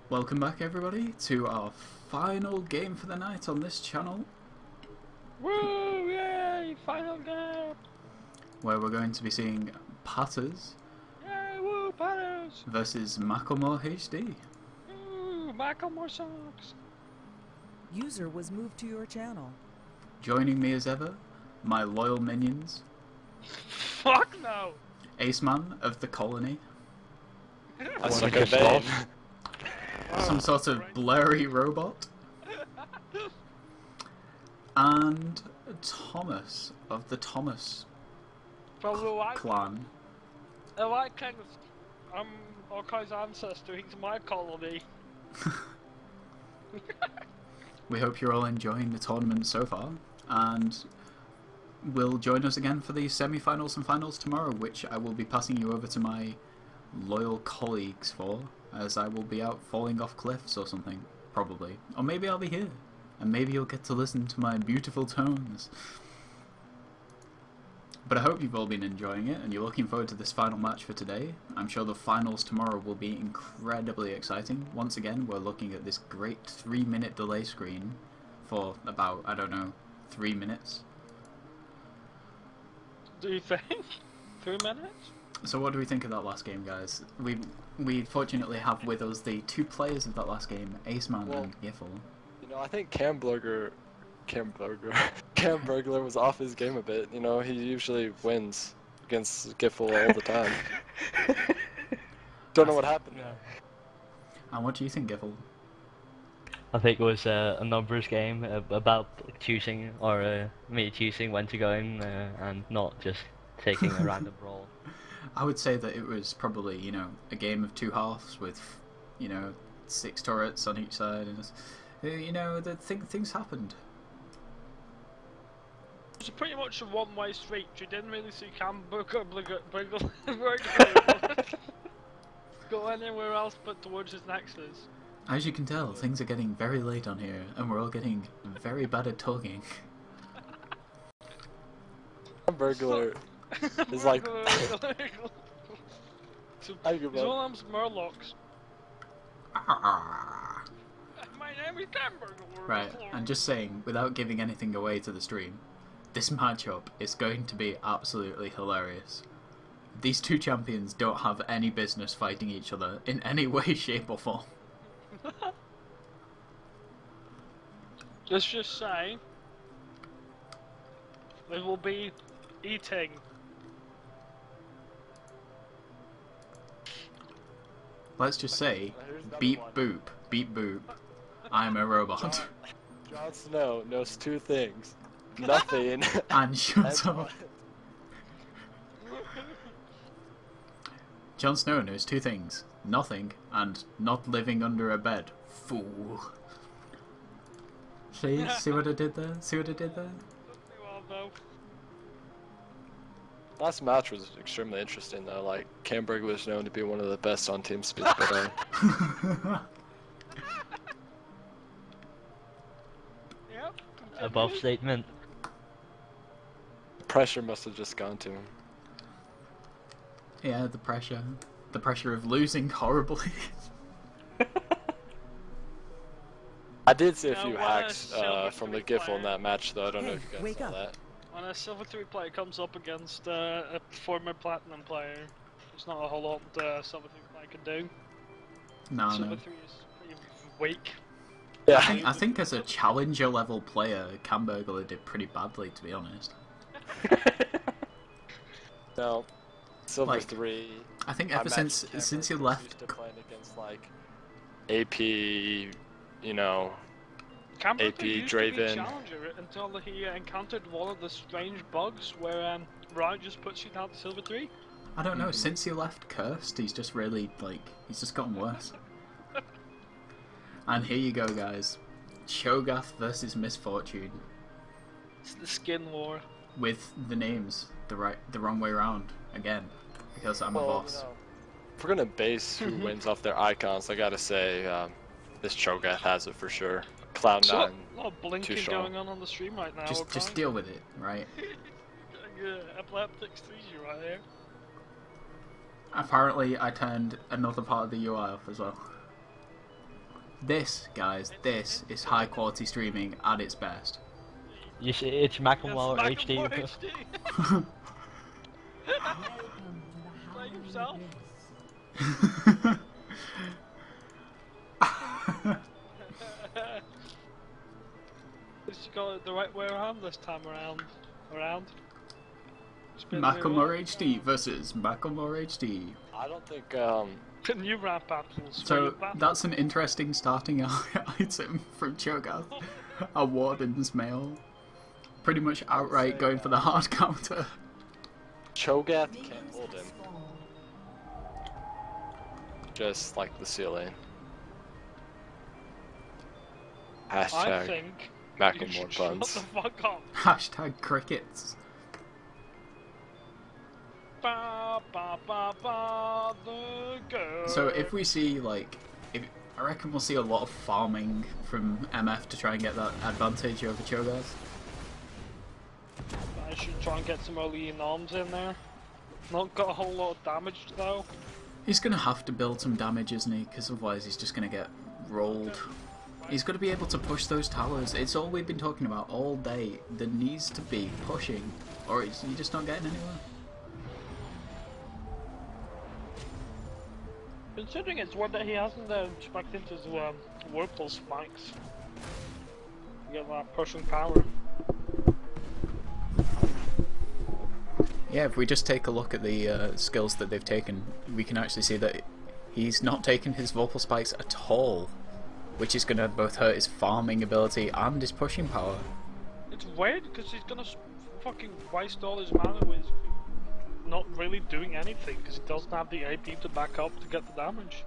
Welcome back everybody to our final game for the night on this channel. Woo! Yay! Final game! Where we're going to be seeing Patters Yay! Woo! Patters! versus Macklemore HD. Woo! Macklemore sucks! User was moved to your channel. Joining me as ever, my loyal minions. Fuck no! Aceman of the Colony. That's like a vein. Some sort of blurry robot. And Thomas of the Thomas clan. I like kind of Okai's ancestor, he's my colony. We hope you're all enjoying the tournament so far, and will join us again for the semi-finals and finals tomorrow, which I will be passing you over to my loyal colleagues for, as I will be out falling off cliffs or something, probably. Or maybe I'll be here, and maybe you'll get to listen to my beautiful tones. But I hope you've all been enjoying it, and you're looking forward to this final match for today. I'm sure the finals tomorrow will be incredibly exciting. Once again, we're looking at this great 3-minute delay screen for about, I don't know, 3 minutes. Do you think? 3 minutes? So what do we think of that last game, guys? We fortunately have with us the two players of that last game, Aceman and Giffle. You know, I think Cam Burglar was off his game a bit. You know, he usually wins against Giffle all the time. Don't know what happened. And what do you think, Giffle? I think it was a numbers game about choosing, or me choosing when to go in and not just taking a random roll. I would say that it was probably, you know, a game of two halves with, you know, 6 turrets on each side, and you know, things happened. It's pretty much a one-way street. You didn't really see Cam Burglar go anywhere else but towards his nexus. As you can tell, things are getting very late on here, and we're all getting very bad at talking. Cam Burglar is like... So, his whole name's Murlocs. My name is Cam Burglar. Right, I'm just saying, without giving anything away to the stream, this matchup is going to be absolutely hilarious. These two champions don't have any business fighting each other in any way, shape or form. Let's just say they will be eating. Let's just say, beep boop, beep boop, I'm a robot. Jon Snow knows 2 things. Nothing. And shut up. Jon Snow knows 2 things. Nothing, and not living under a bed. Fool. See what I did there? See what I did there? Last match was extremely interesting though. Like, Cam Burglar was known to be one of the best on TeamSpeak, but Yep. Above statement. pressure must have just gone to him. Yeah, the pressure. The pressure of losing horribly. I did see a Yeah, few what a hacks silver from the 3 Giffle in that match though. I don't know if you guys wake saw up. that. When a Silver 3 player comes up against a former Platinum player, there's not a whole lot Silver 3 player can do. No, Silver no. 3 is pretty weak. Yeah. I think as a challenger level player, Cam Burglar did pretty badly, to be honest. No. Silver Like, 3. I think I ever imagine since Cam you Burglar was left, used to playing against like AP, you know. Cam Burglar AP used to be Draven. challenger until he encountered one of the strange bugs where Riot just puts you down to Silver 3. I don't know, since he left Cursed, he's just really, like, he's just gotten worse. And here you go, guys. Cho'Gath versus Misfortune. It's the skin war. With the names the wrong way around, again. Because I'm a boss. You know, if we're gonna base who wins off their icons, I gotta say this Cho'Gath has it for sure. Cloud9. There's a lot of too blinking strong. going on the stream right now. Just deal with it, right? Yeah, epileptic seizure right there. Apparently, I turned another part of the UI off as well. This, guys, this is high quality streaming at its best. You see, it's Macklemore It's HD. Macklemore HD. Playing himself. Just got it the right way around this time around. Spin the wheel. Macklemore HD versus Macklemore HD. I don't think The new rap battles. So that's an interesting starting item from Cho'Gath. A Warden's Mail. Pretty much outright going for the hard counter. Cho'Gath can't hold him. Just like the ceiling. I Hashtag think you Macklemore should shut puns. the fuck up. Hashtag crickets. Ba ba ba ba the girl. So if we see like, I reckon we'll see a lot of farming from MF to try and get that advantage over Cho'Gath. I should try and get some early noms in there. Not got a whole lot of damage though. He's gonna have to build some damage, isn't he? Because otherwise he's just gonna get rolled. He's got to be able to push those towers. It's all we've been talking about all day. There needs to be pushing, or you're just not getting anywhere. Considering it's one that he hasn't spiked into his Whirlpool spikes. You get that pushing power. Yeah, if we just take a look at the skills that they've taken, we can actually see that he's not taken his Vorpal Spikes at all, which is going to both hurt his farming ability and his pushing power. It's weird because he's gonna fucking waste all his mana with not really doing anything because he doesn't have the AP to back up to get the damage.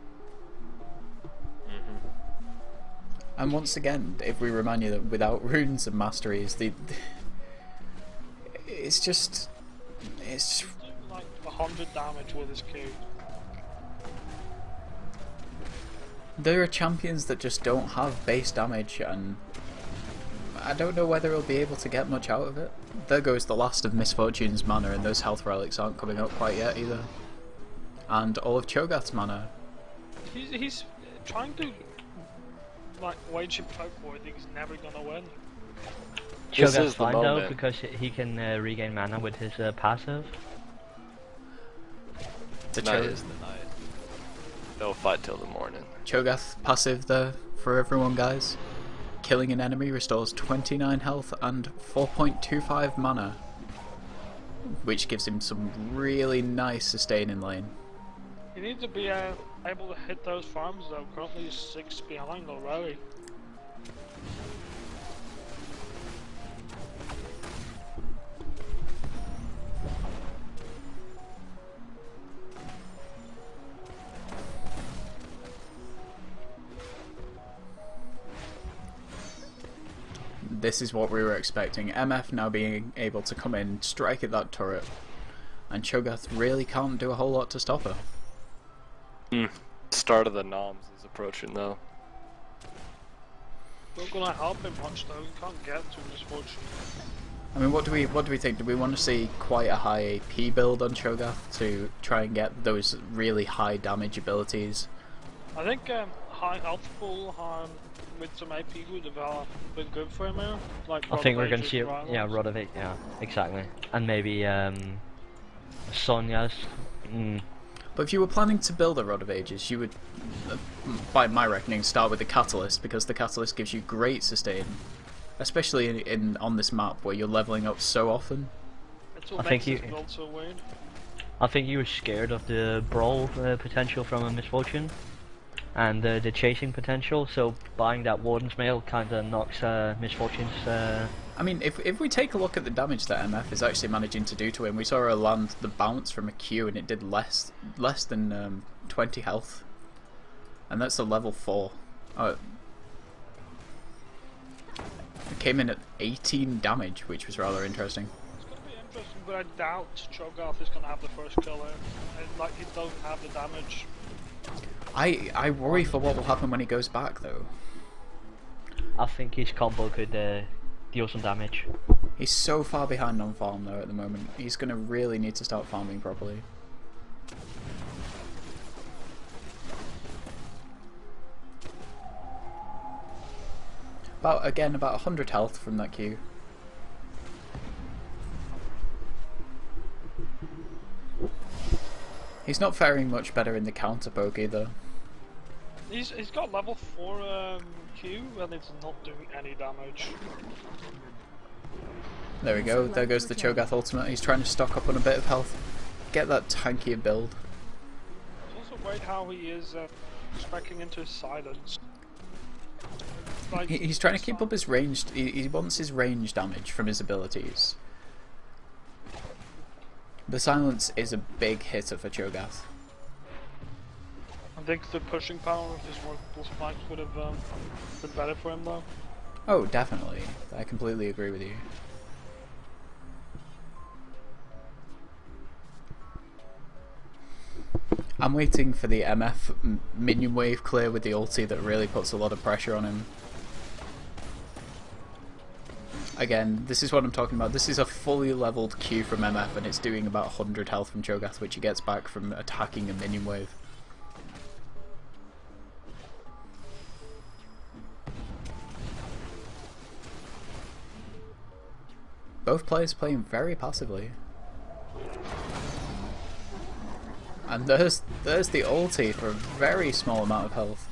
And once again, if we remind you that without runes and masteries, it's just He's doing like 100 damage with his Q. there are champions that just don't have base damage, and I don't know whether he'll be able to get much out of it. There goes the last of Misfortune's mana, and those health relics aren't coming up quite yet either. And all of Cho'Gath's mana. He's trying to like wage him folk war. I think he's never gonna win. This Cho'Gath's is the fine though moment. because he can regain mana with his passive. The Tonight is the night. They'll fight till the morning. Cho'Gath passive there for everyone, guys. Killing an enemy restores 29 health and 4.25 mana, which gives him some really nice sustaining lane. You need to be able to hit those farms though. Currently he's 6 behind already. This is what we were expecting. MF now being able to come in, strike at that turret, and Cho'Gath really can't do a whole lot to stop her. Start of the noms is approaching though. Not gonna help him much though. He can't get to Misfortune. I mean, what do we think? Do we want to see quite a high AP build on Cho'Gath to try and get those really high damage abilities? I think high health pool with some AP would have been good for him here. Like I think we're gonna Rod see Rod of it, yeah, exactly, and maybe Sonya's. But if you were planning to build a Rod of Ages, you would, by my reckoning, start with the Catalyst, because the Catalyst gives you great sustain, especially on this map where you're leveling up so often. That's what I makes think this build so weird. I think you were scared of the brawl potential from a Misfortune, and the chasing potential. So buying that Warden's Mail kind of knocks Misfortune's. I mean, if we take a look at the damage that MF is actually managing to do to him, we saw her land the bounce from a Q, and it did less than 20 health, and that's a level 4. Oh, it came in at 18 damage, which was rather interesting. It's gonna be interesting, but I doubt Cho'Gath is gonna have the first kill here. And, like, he doesn't have the damage. I worry for what will happen when he goes back, though. I think his combo could deal some damage. He's so far behind on farm though at the moment. He's going to really need to start farming properly. About 100 health from that Q. He's not faring much better in the counter poke either. He's got level 4 Q and it's not doing any damage. There we go, there goes the Cho'Gath ultimate. He's trying to stock up on a bit of health. Get that tankier build. It's also weird how he is speccing into his silence. Like, He's trying to keep up his ranged. He wants his range damage from his abilities. The silence is a big hitter for Cho'Gath. I think the pushing power of his multiple spikes would have been better for him though. Oh, definitely. I completely agree with you. I'm waiting for the MF minion wave clear with the ulti that really puts a lot of pressure on him. Again, this is what I'm talking about. This is a fully leveled Q from MF and it's doing about 100 health from Cho'Gath, which he gets back from attacking a minion wave. Both players playing very passively. And there's the ulti for a very small amount of health.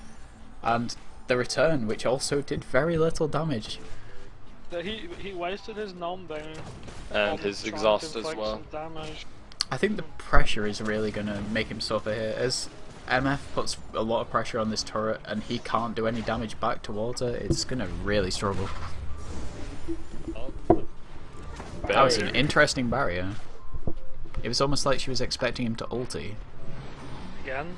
And the return, which also did very little damage. He wasted his gnome there. And his exhaust as well. I think the pressure is really going to make him suffer here. As MF puts a lot of pressure on this turret and he can't do any damage back towards her, it's going to really struggle. That was an interesting barrier. It was almost like she was expecting him to ulti. Again?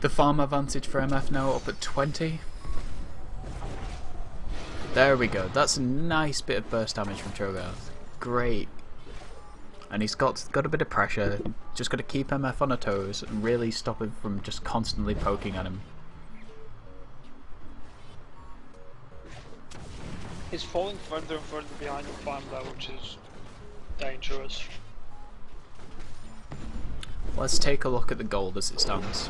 The farm advantage for MF now up at 20. There we go. That's a nice bit of burst damage from Cho'Gath. Great. And he's got a bit of pressure. Just got to keep MF on her toes and really stop him from just constantly poking at him. He's falling further and further behind the farm though, which is dangerous. Let's take a look at the gold as it stands.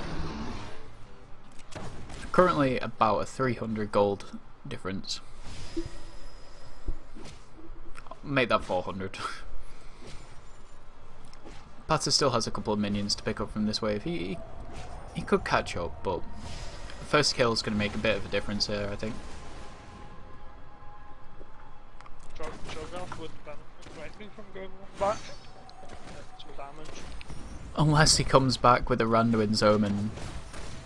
Currently about a 300 gold difference. Make that 400. Patter still has a couple of minions to pick up from this wave. He could catch up, but first kill is going to make a bit of a difference here, I think. Cho'Gath would benefit greatly from going back. Some damage. Unless he comes back with a Randuin's Omen.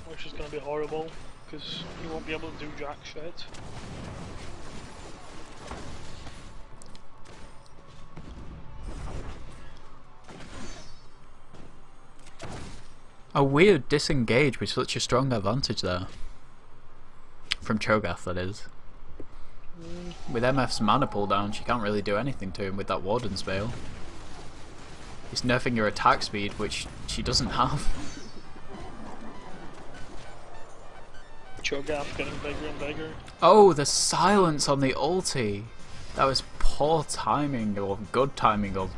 Which is going to be horrible, because he won't be able to do jack shit. A weird disengage with such a strong advantage there. From Cho'Gath, that is. With MF's mana pull down, she can't really do anything to him with that Warden's Veil. He's nerfing your attack speed, which she doesn't have. Cho'Gath getting bigger and bigger. Oh, the silence on the ulti! That was poor timing, or good timing, or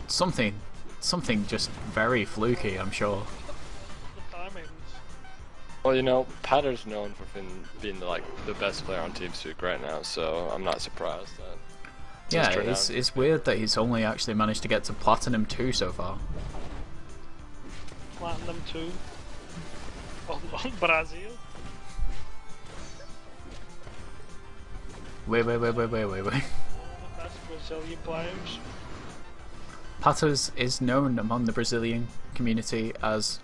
something just very fluky, I'm sure. The timings. Well, you know, Patter's known for being like the best player on TeamSpeak right now, so I'm not surprised that. Yeah, it's weird that he's only actually managed to get to Platinum 2 so far. Platinum 2? On Brazil? Wait. The best Brazilian players. Patters is known among the Brazilian community as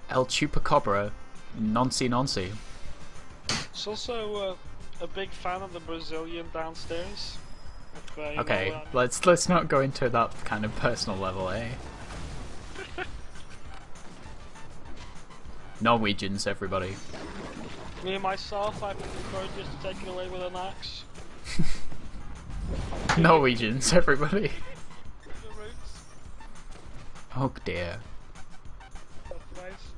El Chupacabra Nonce Nonce. He's also a big fan of the Brazilian downstairs. If, Okay, know, let's not go into that kind of personal level, eh? Norwegians, everybody. Me and myself, I prefer just to take it away with an axe. Norwegians, everybody. The roots. Oh dear. That's nice.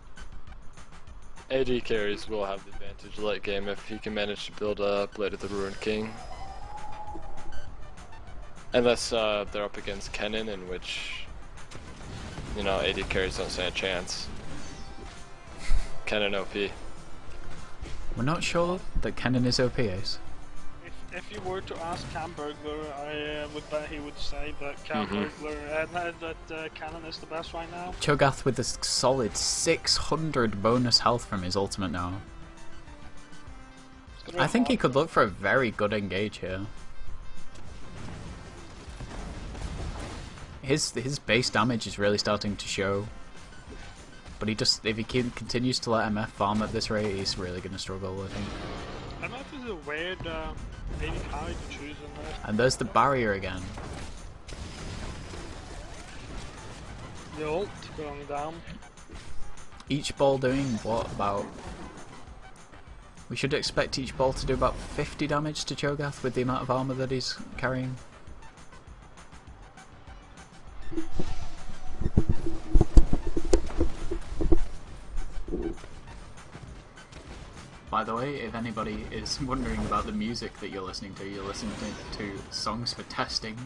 AD carries will have the advantage late game if he can manage to build a Blade of the Ruined King. Unless they're up against Kennen, in which you know, AD carries don't stand a chance. Kennen OP. We're not sure that Kennen is OP, Ace. If you were to ask Camburglar, I would bet he would say that Kennen is the best right now. Cho'Gath with a solid 600 bonus health from his ultimate now. I think he could look for a very good engage here. His base damage is really starting to show. But if he continues to let MF farm at this rate, he's really going to struggle, I think. MF is a weird AD carry to choose in this. And there's the barrier again. The ult going down. Each ball doing what, about... We should expect each ball to do about 50 damage to Cho'Gath with the amount of armor that he's carrying. By the way, if anybody is wondering about the music that you're listening to songs for testing.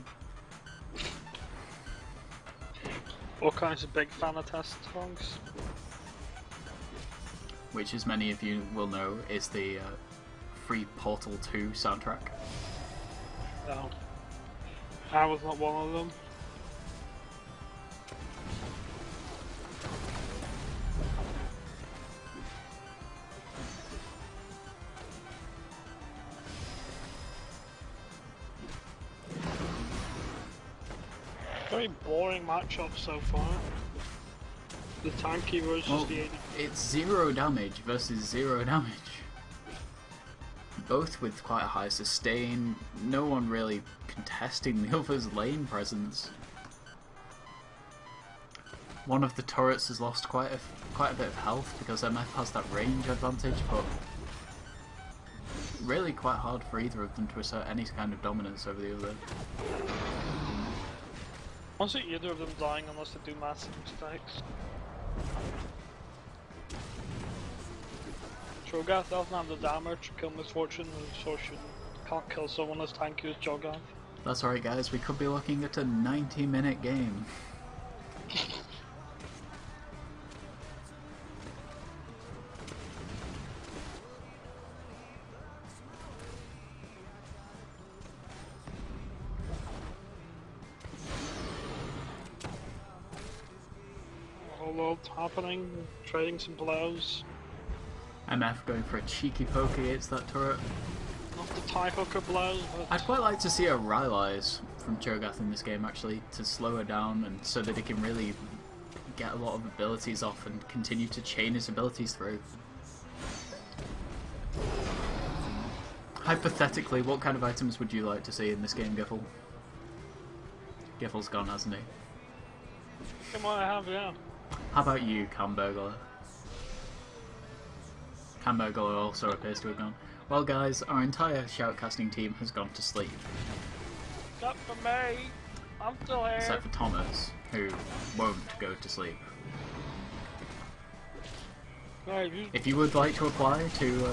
All kinds of big fan of test songs. Which, as many of you will know, is the free Portal 2 soundtrack. No. I was not one of them. Very boring matchup so far. The tanky versus the AD. It's 0 damage versus 0 damage. Both with quite a high sustain, no one really contesting the other's lane presence. One of the turrets has lost quite a bit of health because MF has that range advantage, but really quite hard for either of them to assert any kind of dominance over the other. I don't see either of them dying unless they do massive mistakes. Cho'Gath doesn't have the damage to kill Misfortune, and so can't kill someone as tanky as Cho'Gath. That's alright guys, we could be looking at a 90-minute game. A whole lot happening, trading some blows. MF going for a cheeky poke against that turret. Not the tie hooker blows, but... I'd quite like to see a Rylai's from Cho'Gath in this game actually, to slow her down and so that he can really get a lot of abilities off and continue to chain his abilities through. Hypothetically, what kind of items would you like to see in this game, Giffle? Giffle's gone, hasn't he? Come on, I have, yeah. How about you, Camburglar? Camburglar also appears to have gone. Well guys, our entire shoutcasting team has gone to sleep. Except for me, I'm still here. Except for Thomas, who won't go to sleep. Right, If you would like to apply to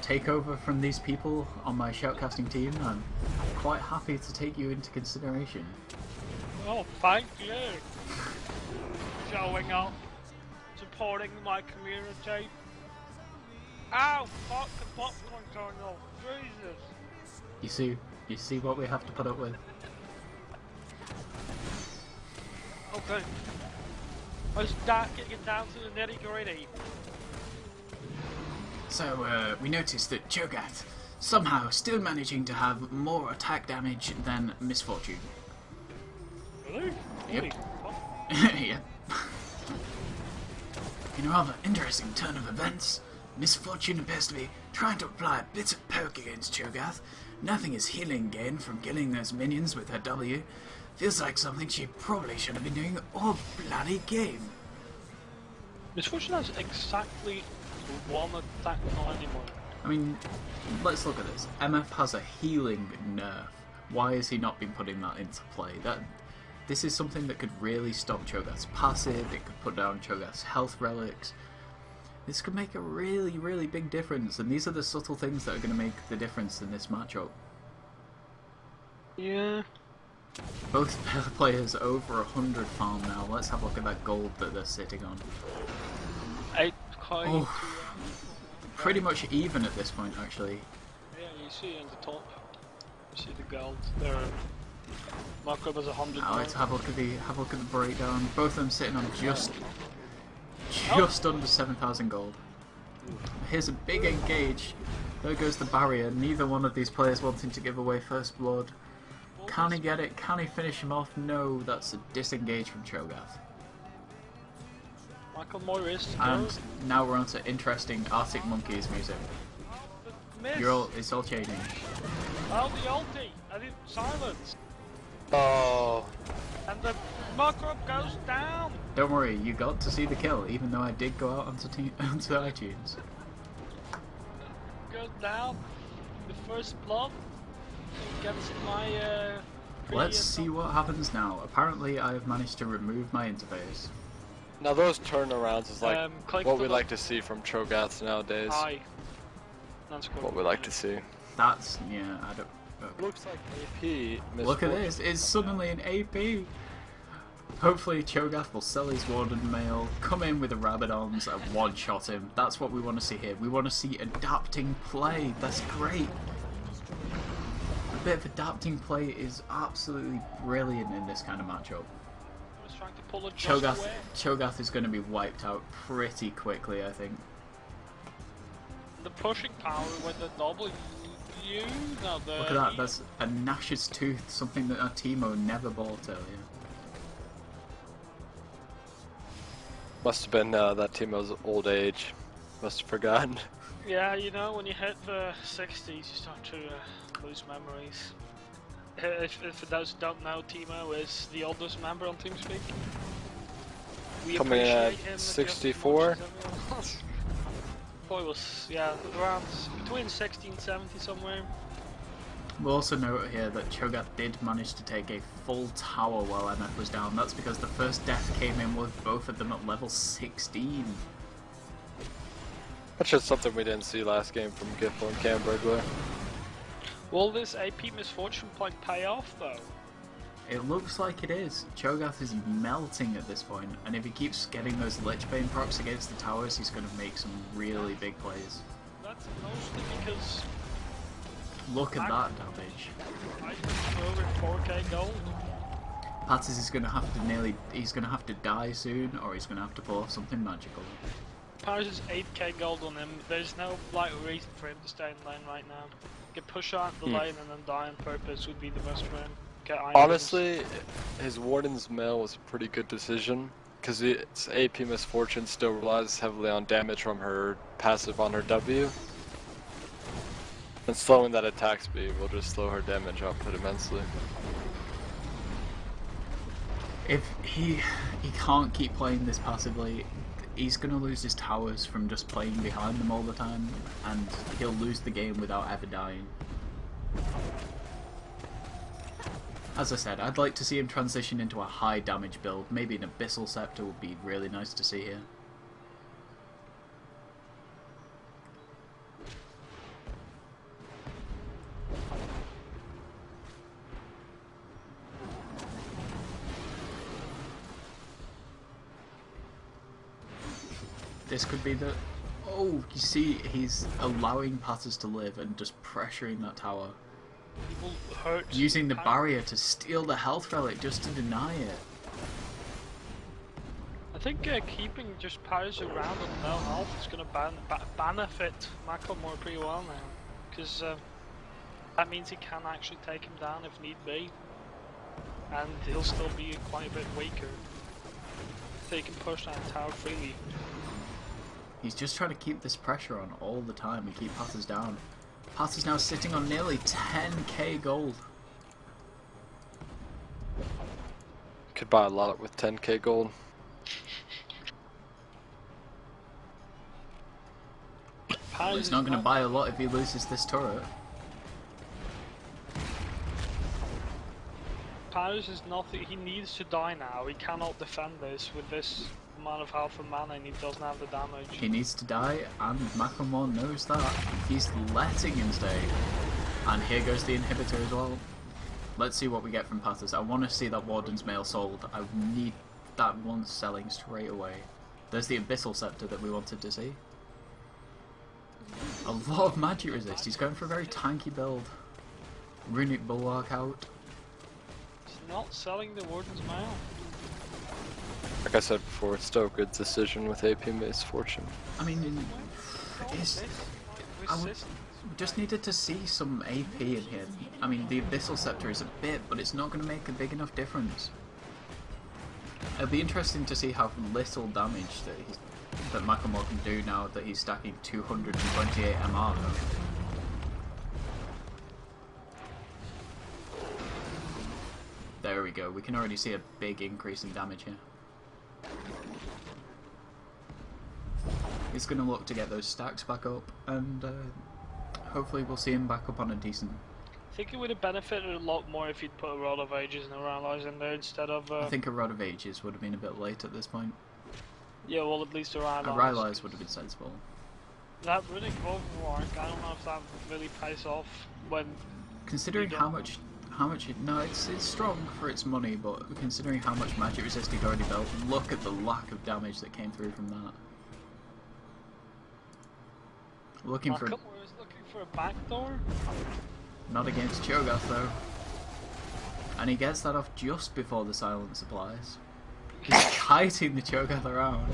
take over from these people on my shoutcasting team, I'm quite happy to take you into consideration. Oh, thank you. Showing up, supporting my community. Ow! Fuck the popcorn kernel. Jesus. You see what we have to put up with? Okay. Let's start getting down to the nitty gritty. So, we noticed that Cho'Gath somehow still managing to have more attack damage than Misfortune. Really? Yep. Holy Yep. In a rather interesting turn of events, Misfortune appears to be trying to apply a bit of poke against Cho'Gath. Nothing is healing gain from killing those minions with her W. Feels like something she probably should have been doing all bloody game. Misfortune has exactly one attack not anymore. I mean, let's look at this. MF has a healing nerf. Why has he not been putting that into play? This is something that could really stop Cho'Gath's passive, it could put down Cho'Gath's health relics. This could make a really, really big difference, and these are the subtle things that are going to make the difference in this matchup. Yeah. Both players over 100 farm now. Let's have a look at that gold that they're sitting on. 8 coin. Oh, pretty much even at this point, actually. Yeah, you see in the top. You see the gold. There. Markup has 100. Now let's have a look at the breakdown. Both of them sitting on just under 7,000 gold. Here's a big engage. There goes the barrier. Neither one of these players wanting to give away first blood. Can he get it? Can he finish him off? No, that's a disengage from Cho'Gath. Macklemore is. And now we're on to interesting Arctic Monkeys music. Miss. It's all changing. Oh, the ulti! I didn't silence. Oh. And the Markup goes down. Don't worry, you got to see the kill, even though I did go out onto iTunes. Goes down. The first blood. Gets my. Let's see what happens now. Apparently, I have managed to remove my interface. Now those turnarounds is like what we the- like to see from Cho'Gaths nowadays. Aye. That's cool. What we like to see. That's yeah. I don't. Okay. Looks like AP. Look at this! It's suddenly an AP. Hopefully, Cho'Gath will sell his Warden Mail, come in with the Rabadons and one-shot him. That's what we want to see here. We want to see adapting play. That's great. A bit of adapting play is absolutely brilliant in this kind of matchup. I was trying to pull it just away. Cho'Gath is going to be wiped out pretty quickly, I think. The pushing power with the W. Now the Look at that, that's a Nash's Tooth, something that our Teemo never bought earlier. Must have been that Teemo's old age. Must have forgotten. Yeah, you know, when you hit the 60s, you start to lose memories. For those who don't know, Teemo is the oldest member on TeamSpeak. We Coming in appreciate at him 64. just as much as everyone else. Boy was, yeah, around between 60 and 70 somewhere. We'll also note here that Cho'Gath did manage to take a full tower while MF was down. That's because the first death came in with both of them at level 16. That's just something we didn't see last game from Gifle and Cambergler. Will this AP misfortune play pay off though? It looks like it is. Cho'Gath is melting at this point, and if he keeps getting those Lich Bane procs against the towers, he's going to make some really big plays. That's mostly because Look at that damage. I think over 4k gold. Patters is going to have to he's going to have to die soon, or he's going to have to pull off something magical. Paris is 8k gold on him. There's no like reason for him to stay in lane right now. Get push out the lane and then die on purpose would be the best for him. Get iron Honestly, his Warden's Mail was a pretty good decision, because its AP Misfortune still relies heavily on damage from her passive on her W. And slowing that attack speed will just slow her damage output immensely. If he can't keep playing this passively, he's going to lose his towers from just playing behind them all the time, and he'll lose the game without ever dying. As I said, I'd like to see him transition into a high damage build. Maybe an Abyssal Scepter would be really nice to see here. This could be the... Oh, you see, he's allowing Patters to live and just pressuring that tower. People hurt. Using the barrier to steal the health relic just to deny it. I think keeping just Paris around on no health is going to benefit Macklemore pretty well now. Because that means he can actually take him down if need be. And he'll still be quite a bit weaker. So he can push that tower freely. He's just trying to keep this pressure on all the time and keep Patters down. Patters now sitting on nearly 10k gold. Could buy a lot with 10k gold. Well, he's not going to buy a lot if he loses this turret. Paris is nothing. He needs to die now. He cannot defend this with this amount of health and mana, and he doesn't have the damage. He needs to die, and Macklemore knows that. He's letting him stay. And here goes the inhibitor as well. Let's see what we get from Patters. I want to see that Warden's Mail sold. I need that one selling straight away. There's the Abyssal Scepter that we wanted to see. A lot of magic resist. He's going for a very tanky build. Runic Bulwark out. He's not selling the Warden's Mail. Like I said before, it's still a good decision with AP Misfortune. I mean, it's, we just needed to see some AP in here. I mean, the Abyssal Scepter is a bit, but it's not going to make a big enough difference. It'll be interesting to see how little damage that Macklemore can do now that he's stacking 228 MR. There we go, we can already see a big increase in damage here. He's going to look to get those stacks back up, and hopefully we'll see him back up on a decent... I think it would have benefited a lot more if he'd put a Rod of Ages and a Rallies in there instead of... I think a Rod of Ages would have been a bit late at this point. Yeah, well, at least a Rallies. A Rallies would have been sensible. That Runic Bulwark, I don't know if that really pays off when... Considering how much no, it's strong for its money, but considering how much magic resist he'd already built, look at the lack of damage that came through from that. Macklemore is looking for a backdoor. Not against Cho'Gath though. And he gets that off just before the silence applies. He's kiting the Cho'Gath around.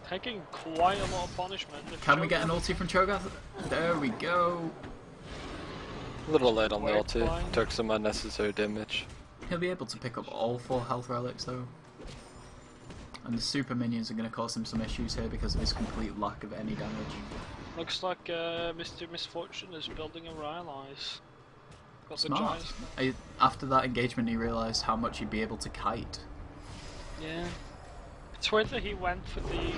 Taking quite a lot of punishment. Can we get an ulti from Cho'Gath? There we go. A little late on the ulti. Took some unnecessary damage. He'll be able to pick up all 4 health relics though. And the super minions are going to cause him some issues here because of his complete lack of any damage. Looks like Mr. Misfortune is building a Rylise. Got the Smart. giants. After that engagement he realised how much he'd be able to kite. Yeah. It's weird that he went for the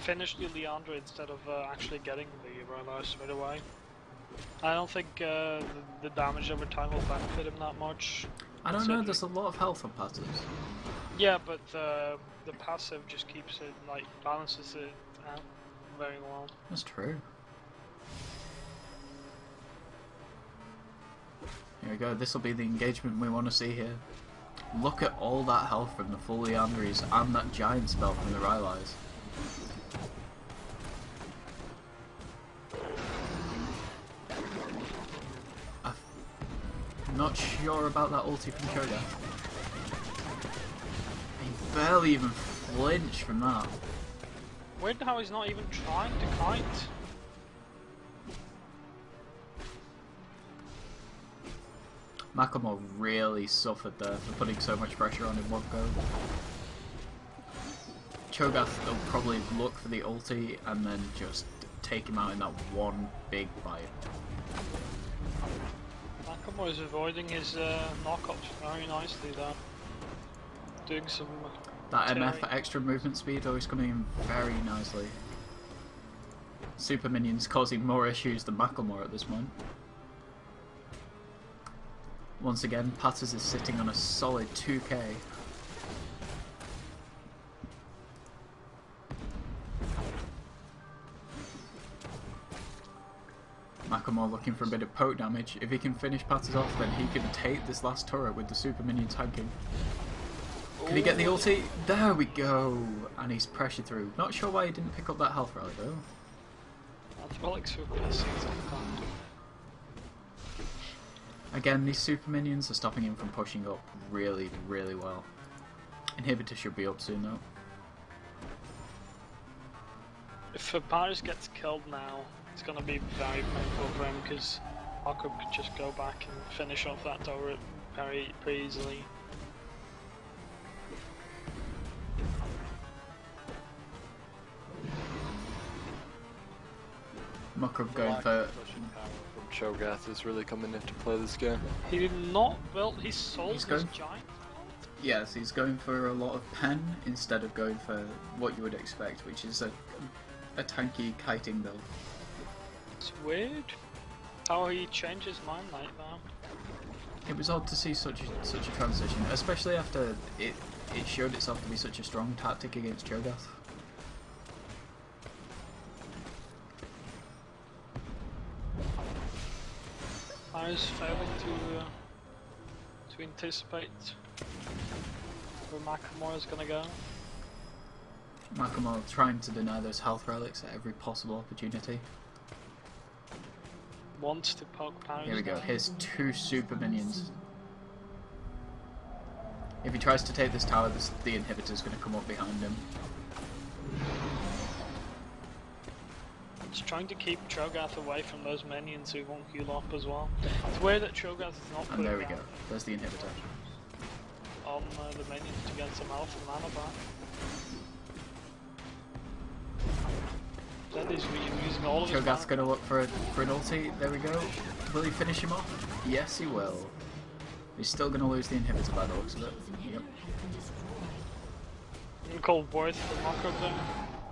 finished the Leandra instead of actually getting the Rylise straight away. I don't think the damage over time will benefit him that much. I don't know, there's a lot of health on Patters. Yeah, but the passive just keeps it, like, balances it out very well. That's true. Here we go, this will be the engagement we want to see here. Look at all that health from the full Leandries and that giant spell from the Rylise. I'm not sure about that ulti from Cho'Gath. He barely even flinched from that. Weird how he's not even trying to kite. Macklemore really suffered there for putting so much pressure on in one go. Cho'Gath will probably look for the ulti and then just take him out in that one big bite. Macklemore is avoiding his knockups very nicely there. Doing some... That MF for extra movement speed always coming in very nicely. Super minions causing more issues than Macklemore at this point. Once again, Patters is sitting on a solid 2k. Macklemore looking for a bit of poke damage. If he can finish Patters off, then he can take this last turret with the super minion tanking. Can he get the ulti? There we go! And he's pressured through. Not sure why he didn't pick up that health rally though. That's well like super seasons. Again, these super minions are stopping him from pushing up really, really well. Inhibitor should be up soon though. If Paris gets killed now, it's gonna be very painful for him because Jakob could just go back and finish off that turret very easily. Muckrub going for... Cho'Gath is really coming into play this game. He did not build, he sold his going... giant. Yes, he's going for a lot of pen instead of going for what you would expect, which is a tanky kiting build. It's weird how he changed his mind like that. It was odd to see such a transition, especially after it showed itself to be such a strong tactic against Cho'Gath. I was failing to to anticipate where Macklemore is going to go. Macklemore trying to deny those health relics at every possible opportunity. Wants to poke Paris. Here we go, down. here's 2 super minions. If he tries to take this tower, the inhibitor's going to come up behind him. Just trying to keep Cho'Gath away from those minions who won't heal up as well. It's weird that Cho'Gath is not And putting there we down go, there's the inhibitor. on the minions to get some health and mana back. That is using all of his Cho'Gath's mana. going to look for an ulti, there we go. Will he finish him off? Yes he will. He's still going to lose the inhibitor by the looks of it. Yep. Cold voice for Mako there.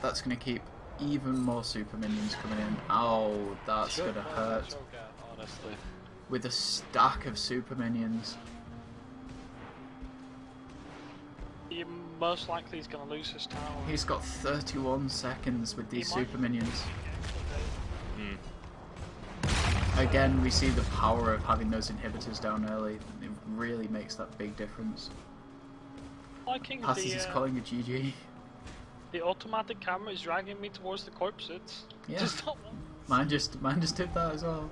That's going to keep even more super minions coming in. Oh, that's going to hurt. Cho'Gath, honestly. With a stack of super minions. He most likely is going to lose his tower. He's got 31 seconds with these He might- super minions. Hmm. Again, we see the power of having those inhibitors down early. It really makes that big difference. Liking Passes is calling a GG. the automatic camera is dragging me towards the corpses. Yeah. Just not one. Mine just did that as well.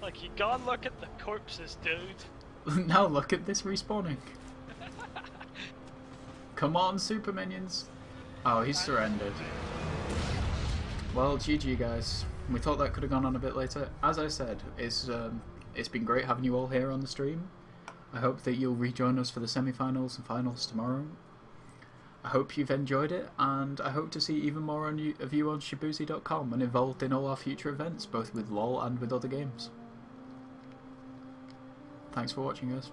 Like, you gotta look at the corpses, dude. Now look at this respawning. Come on, super minions. Oh, he's surrendered. Well, GG guys. We thought that could have gone on a bit later. As I said, it's been great having you all here on the stream. I hope that you'll rejoin us for the semi-finals and finals tomorrow. I hope you've enjoyed it, and I hope to see even more of you on Shaboozey.com and involved in all our future events, both with LoL and with other games. Thanks for watching, guys.